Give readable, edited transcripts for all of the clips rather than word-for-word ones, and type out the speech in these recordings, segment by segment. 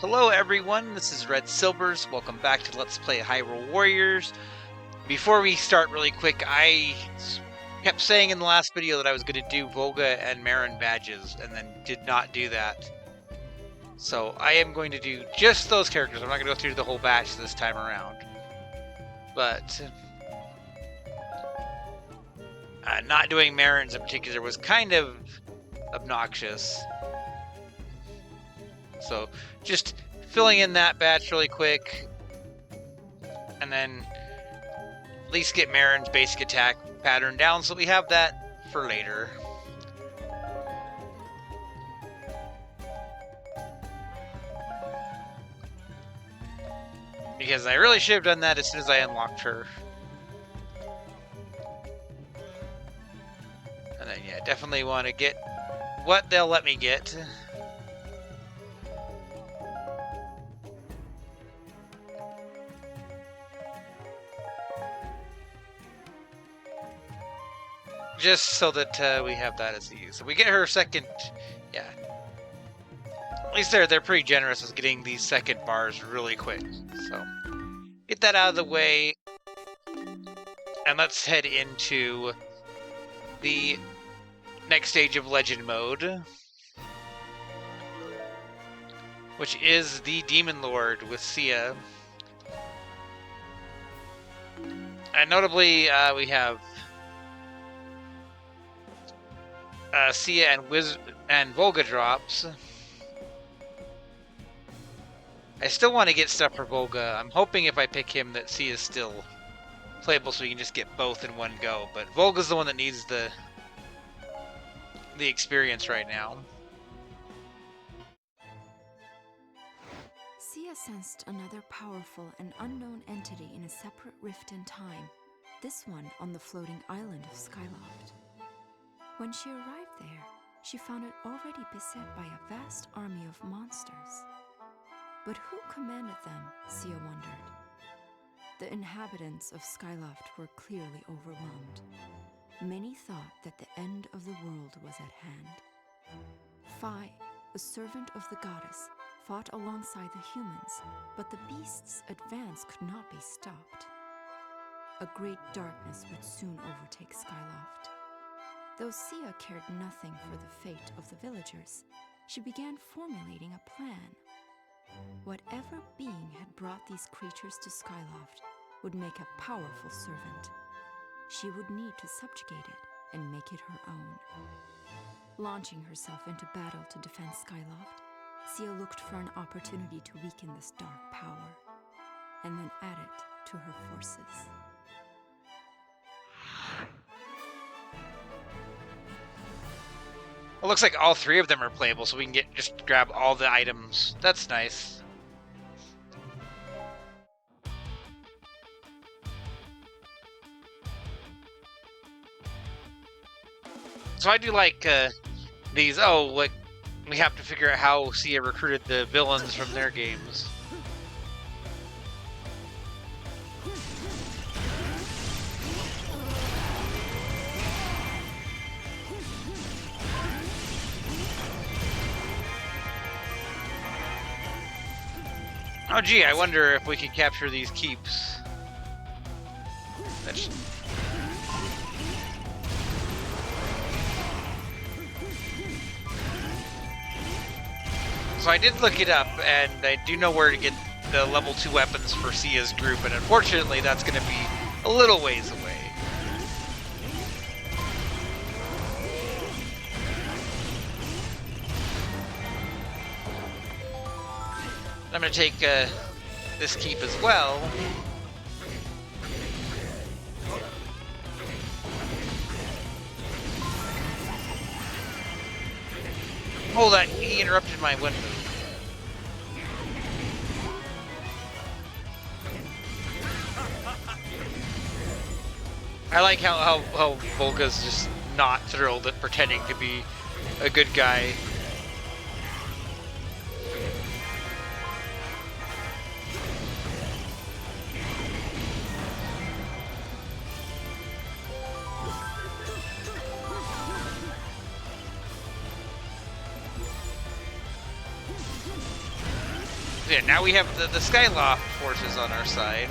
Hello everyone, this is Red Silvers. Welcome back to Let's Play Hyrule Warriors. Before we start really quick, I kept saying in the last video that I was going to do Volga and Marin badges, and then did not do that. So I am going to do just those characters. I'm not going to go through the whole batch this time around. But not doing Marins in particular was kind of obnoxious. So just filling in that batch really quick, and then at least get Marin's basic attack pattern down so we have that for later. Because I really should have done that as soon as I unlocked her. And then yeah, definitely want to get what they'll let me get. Just so that we have that as easy. So we get her second, yeah. At least they're pretty generous with getting these second bars really quick. So get that out of the way, and let's head into the next stage of Legend Mode, which is the Demon Lord with Sia. And notably, we have Sia and Volga drops. I still want to get stuff for Volga. I'm hoping if I pick him that Sia is still playable so we can just get both in one go. But Volga's the one that needs the experience right now. Sia sensed another powerful and unknown entity in a separate rift in time. This one on the floating island of Skyloft. When she arrived there, she found it already beset by a vast army of monsters. But who commanded them, Sia wondered. The inhabitants of Skyloft were clearly overwhelmed. Many thought that the end of the world was at hand. Phi, a servant of the goddess, fought alongside the humans, but the beasts' advance could not be stopped. A great darkness would soon overtake Skyloft. Though Sia cared nothing for the fate of the villagers, she began formulating a plan. Whatever being had brought these creatures to Skyloft would make a powerful servant. She would need to subjugate it and make it her own. Launching herself into battle to defend Skyloft, Sia looked for an opportunity to weaken this dark power, and then add it to her forces. It looks like all three of them are playable, so we can just grab all the items. That's nice. So I do like these. Oh, like we have to figure out how Sia recruited the villains from their games. Oh gee, I wonder if we can capture these keeps. So I did look it up, and I do know where to get the level 2 weapons for Sia's group, and unfortunately that's going to be a little ways away. I'm going to take this keep as well. Oh, that he interrupted my wind move. I like how Volga's just not thrilled at pretending to be a good guy. Yeah, now we have the Skyloft forces on our side.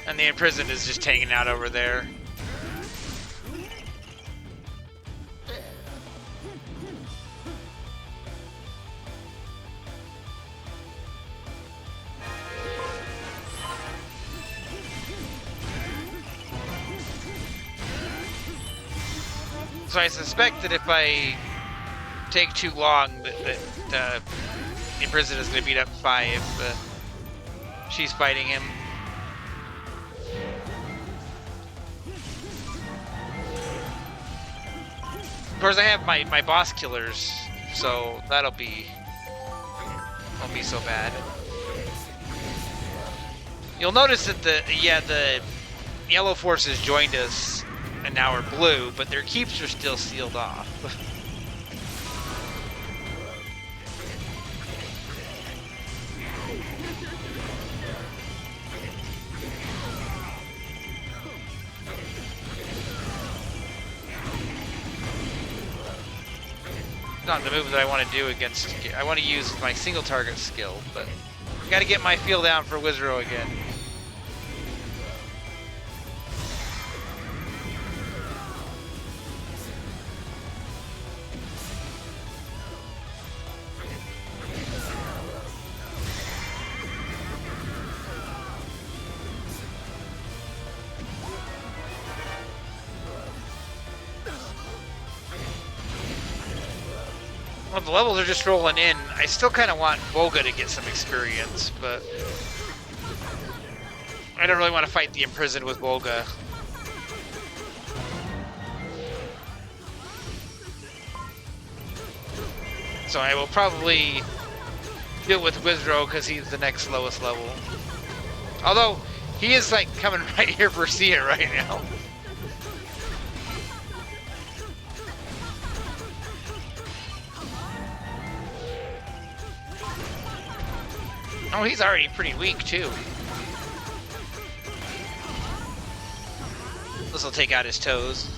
And the Imprisoned is just hanging out over there. So I suspect that if I take too long, that the Imprisoned is going to beat up 5 if she's fighting him. Of course, I have my boss killers, so won't be so bad. You'll notice that the yellow forces joined us, and now we're blue, but their keeps are still sealed off. Not the move that I want to do against. I want to use my single target skill, but I got to get my feel down for Wizrow again. Well, the levels are just rolling in. I still kind of want Volga to get some experience, but I don't really want to fight the Imprisoned with Volga. So I will probably deal with Wizrow because he's the next lowest level. Although, he is like coming right here for Sia right now. Oh, he's already pretty weak, too. This will take out his toes.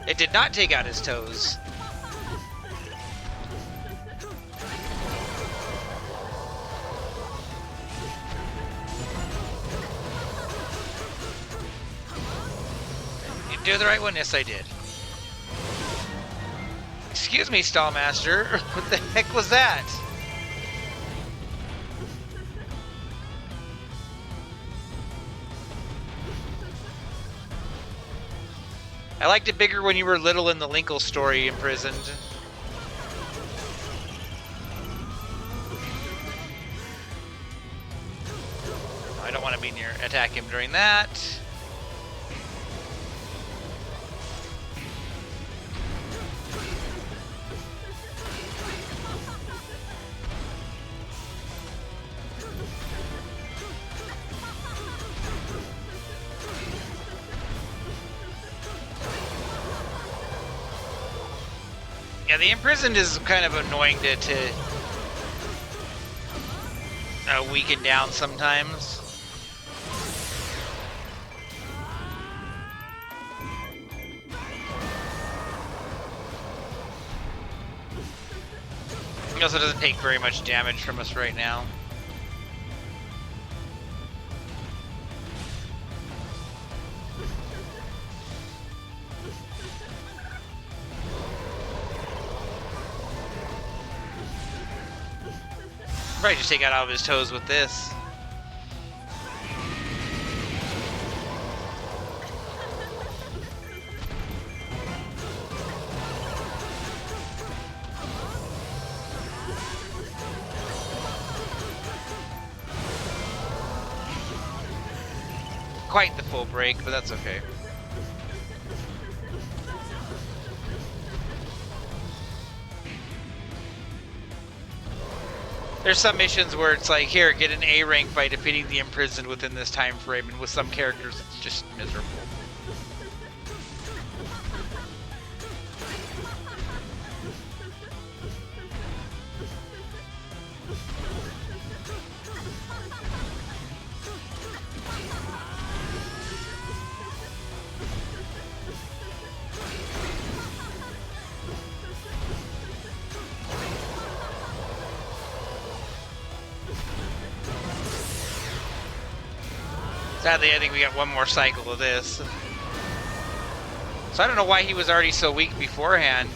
It did not take out his toes. You do the right one? Yes, I did. Excuse me, Stallmaster. What the heck was that? I liked it bigger when you were little in the Linkle story, Imprisoned. I don't want to be near attack him during that. Yeah, the Imprisoned is kind of annoying to weaken down sometimes. He also doesn't take very much damage from us right now. Probably just take out all of his toes with this. Quite the full break, but that's okay. There's some missions where it's like, here, get an A rank by defeating the Imprisoned within this time frame, and with some characters it's just miserable. Sadly, I think we got one more cycle of this. So I don't know why he was already so weak beforehand.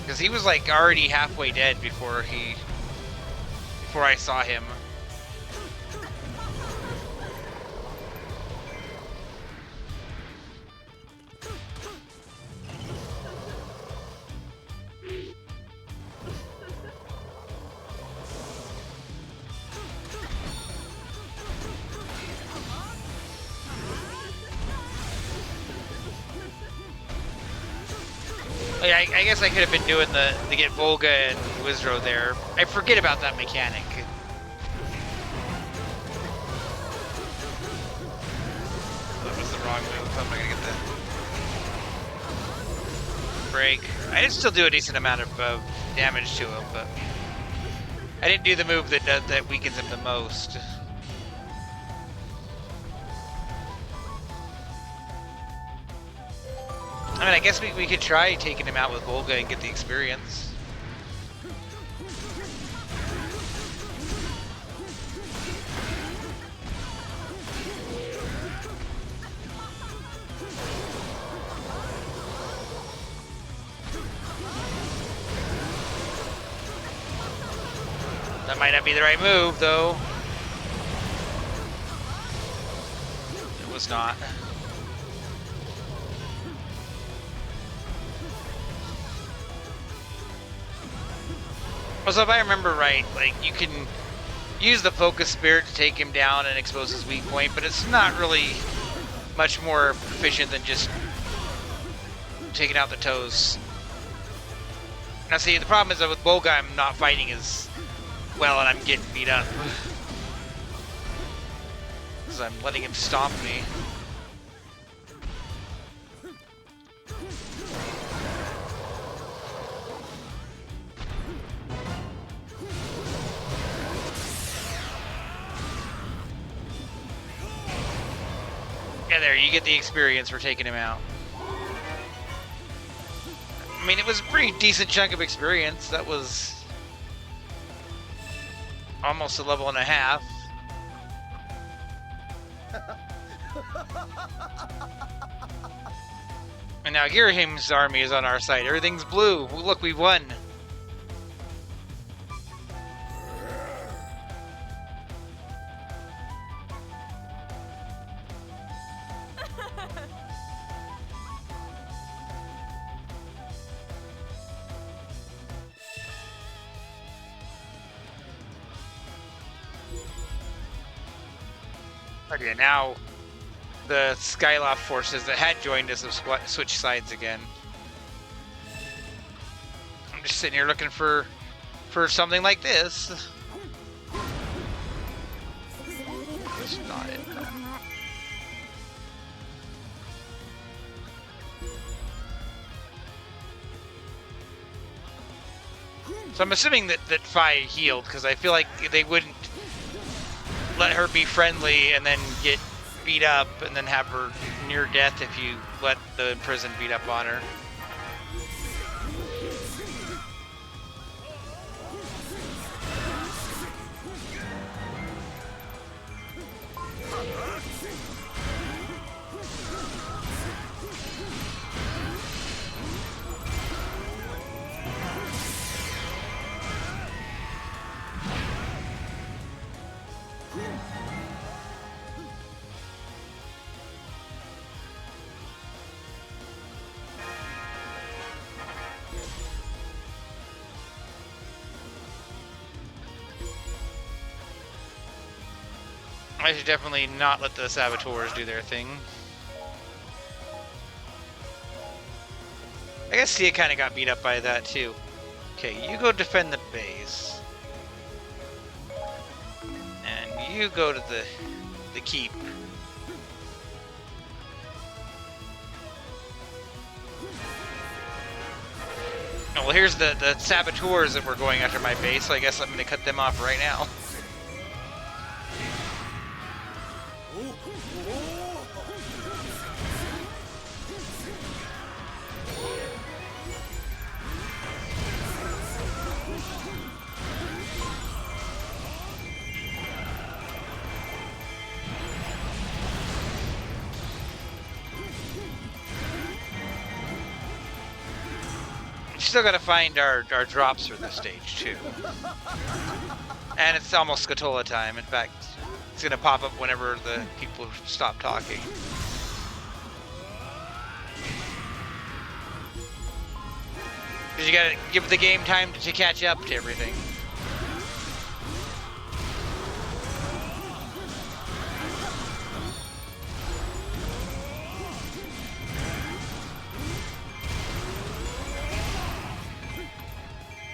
Because he was like already halfway dead before I saw him. I guess I could have been doing to get Volga and Wizdro there. I forget about that mechanic. That was the wrong move. How am I gonna get the break? I did still do a decent amount of damage to him, but I didn't do the move that weakens him the most. I mean, I guess we could try taking him out with Volga and get the experience. That might not be the right move, though. It was not. So if I remember right, like, you can use the Focus Spirit to take him down and expose his weak point, but it's not really much more efficient than just taking out the toes. Now see, the problem is that with Volga, I'm not fighting as well and I'm getting beat up. Because I'm letting him stomp me. Yeah, there, you get the experience for taking him out. I mean, it was a pretty decent chunk of experience. That was almost a level and a half. And now Girahim's army is on our side. Everything's blue. Look, we've won. Okay, now the Skyloft forces that had joined us have switched sides again. I'm just sitting here looking for something like this. That's not it, though. So I'm assuming that Fi healed, because I feel like they wouldn't let her be friendly and then get beat up and then have her near death if you let the prison beat up on her. I should definitely not let the Saboteurs do their thing. I guess Sia kind of got beat up by that too. Okay, you go defend the base. And you go to the keep. Oh, well, here's the Saboteurs that were going after my base, so I guess I'm going to cut them off right now. still got to find our drops for this stage too. And it's almost Scatola time. In fact, it's going to pop up whenever the people stop talking. Because you got to give the game time to catch up to everything.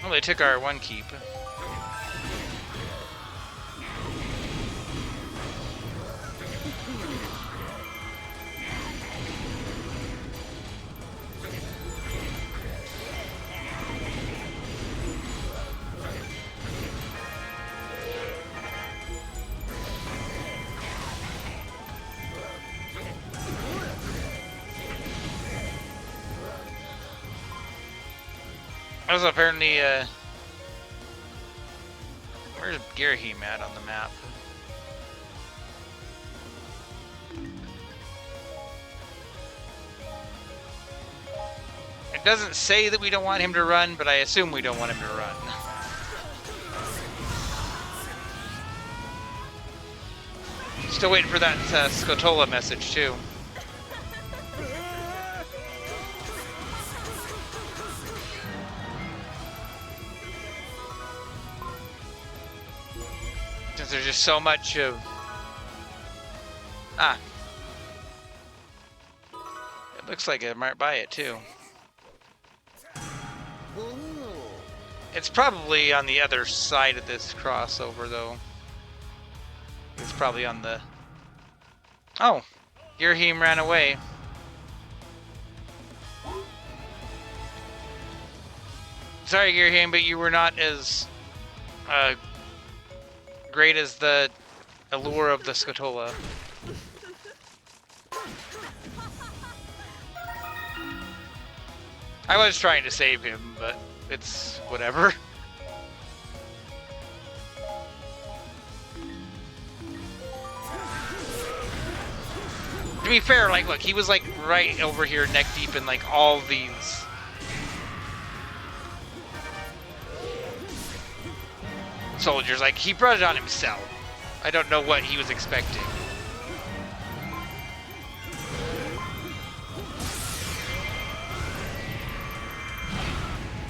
Well, they took our one keep. There's apparently, where's Girahim at on the map? It doesn't say that we don't want him to run, but I assume we don't want him to run. Still waiting for that Scatola message, too. Since there's just so much of... Ah. It looks like I might buy it, too. It's probably on the other side of this crossover, though. It's probably on the... Oh! Girahim ran away. Sorry, Girahim, but you were not as... great as the allure of the Scatola. I was trying to save him, but it's whatever. To be fair, like, look, he was like right over here neck deep in like all these soldiers. Like, he brought it on himself. I don't know what he was expecting.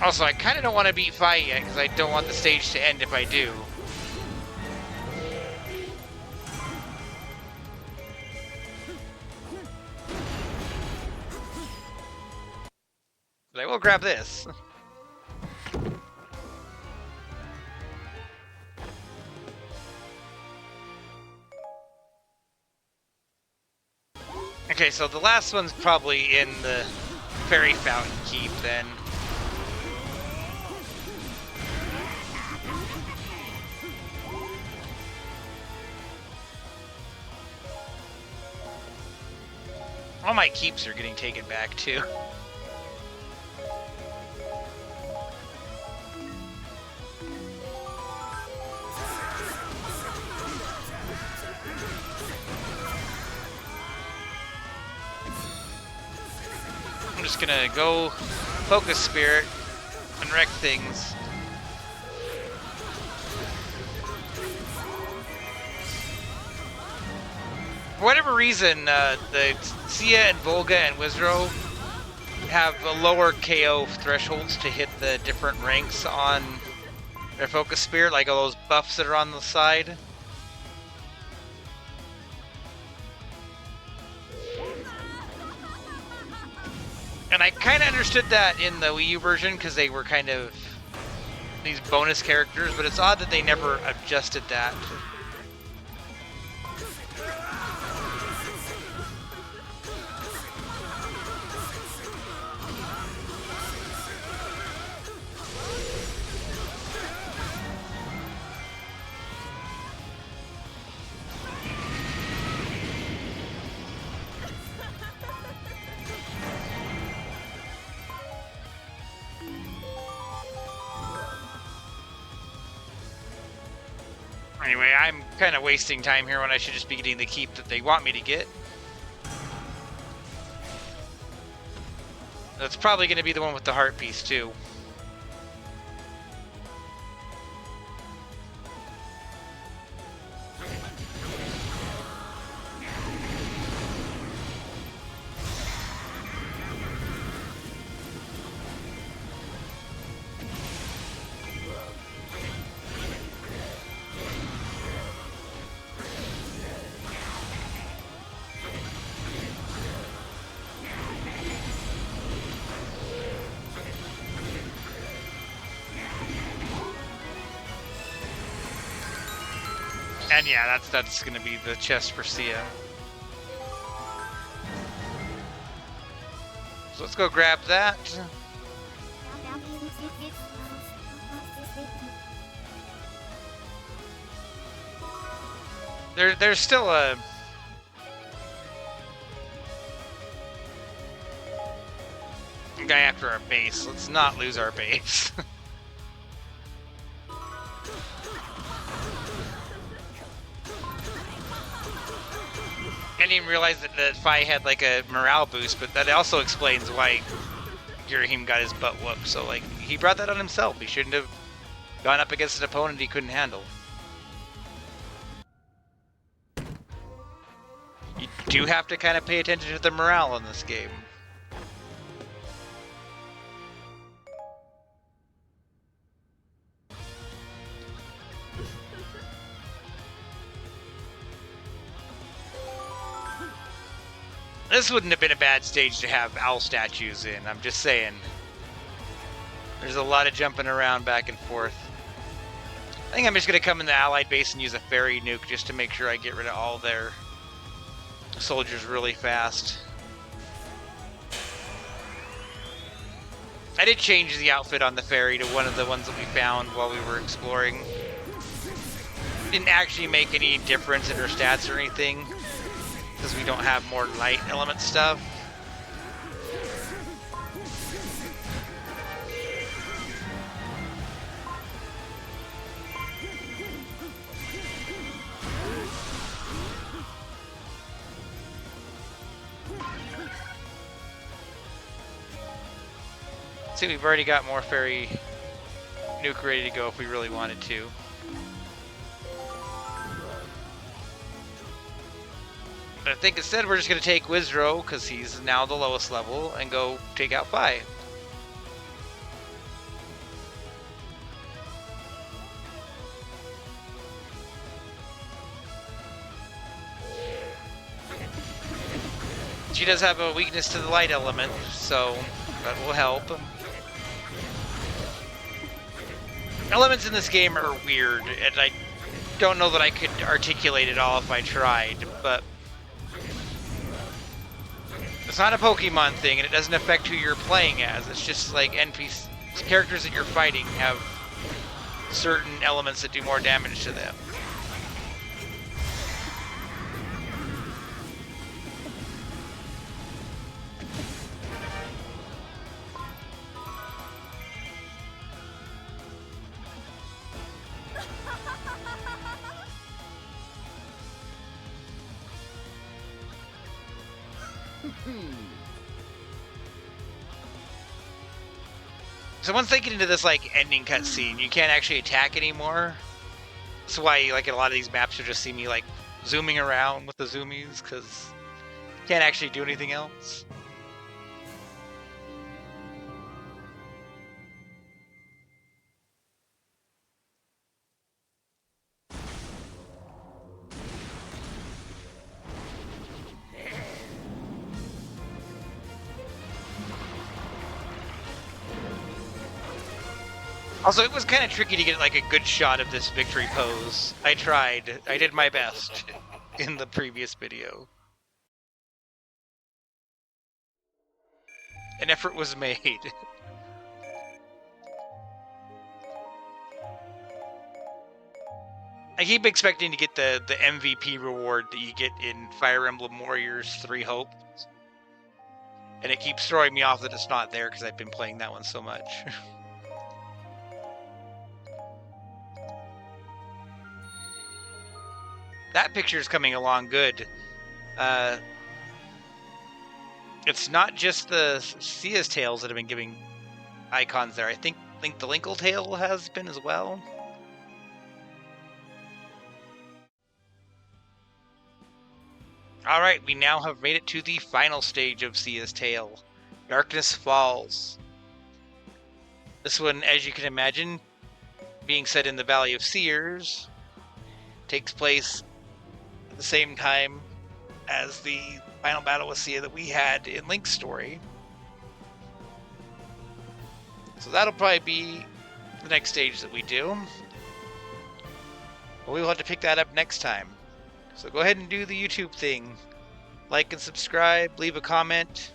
Also, I kind of don't want to beat Fi yet, because I don't want the stage to end if I do. But I will grab this. Okay, so the last one's probably in the Fairy Fountain Keep, then. All my keeps are getting taken back, too. I'm just gonna go Focus Spirit and wreck things. For whatever reason, the Sia and Volga and Wizro have a lower KO thresholds to hit the different ranks on their Focus Spirit, like all those buffs that are on the side. And I kind of understood that in the Wii U version, because they were kind of these bonus characters, but it's odd that they never adjusted that. Anyway, I'm kind of wasting time here when I should just be getting the keep that they want me to get. That's probably going to be the one with the heart piece, too. And yeah, that's gonna be the chest for Sia. So let's go grab that. There's still a guy after our base. Let's not lose our base. I didn't even realize that Fi had like a morale boost, but that also explains why Girahim got his butt whooped. So like he brought that on himself. He shouldn't have gone up against an opponent he couldn't handle. You do have to kind of pay attention to the morale in this game. This wouldn't have been a bad stage to have owl statues in, I'm just saying. There's a lot of jumping around back and forth. I think I'm just going to come in the allied base and use a fairy nuke just to make sure I get rid of all their soldiers really fast. I did change the outfit on the fairy to one of the ones that we found while we were exploring. Didn't actually make any difference in her stats or anything, because we don't have more light element stuff. See, we've already got more fairy nuke ready to go if we really wanted to. But I think instead we're just going to take Wizro, because he's now the lowest level, and go take out Fi. She does have a weakness to the light element, so that will help. Elements in this game are weird, and I don't know that I could articulate it all if I tried, but it's not a Pokemon thing, and it doesn't affect who you're playing as. It's just like NPC characters that you're fighting have certain elements that do more damage to them. So once they get into this like ending cutscene, you can't actually attack anymore. That's why like in a lot of these maps you'll just see me like zooming around with the zoomies, because you can't actually do anything else. Also, it was kind of tricky to get like a good shot of this victory pose. I tried. I did my best in the previous video. An effort was made. I keep expecting to get the MVP reward that you get in Fire Emblem Warriors 3 Hopes. And it keeps throwing me off that it's not there because I've been playing that one so much. That picture's coming along good. It's not just the Sia's tails that have been giving icons there. I think the Linkle tail has been as well. Alright, we now have made it to the final stage of Sia's tail. Darkness Falls. This one, as you can imagine, being set in the Valley of Seers, takes place at the same time as the final battle with Sia that we had in Link's story. So that'll probably be the next stage that we do. Well, we'll have to pick that up next time. So go ahead and do the YouTube thing. Like and subscribe, leave a comment.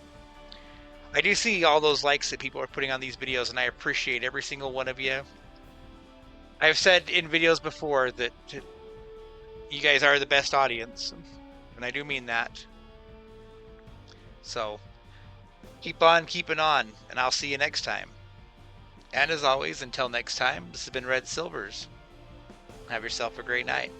I do see all those likes that people are putting on these videos, and I appreciate every single one of you. I've said in videos before that you guys are the best audience, and I do mean that. So keep on keeping on, and I'll see you next time. And as always, until next time, this has been Red Silvers. Have yourself a great night.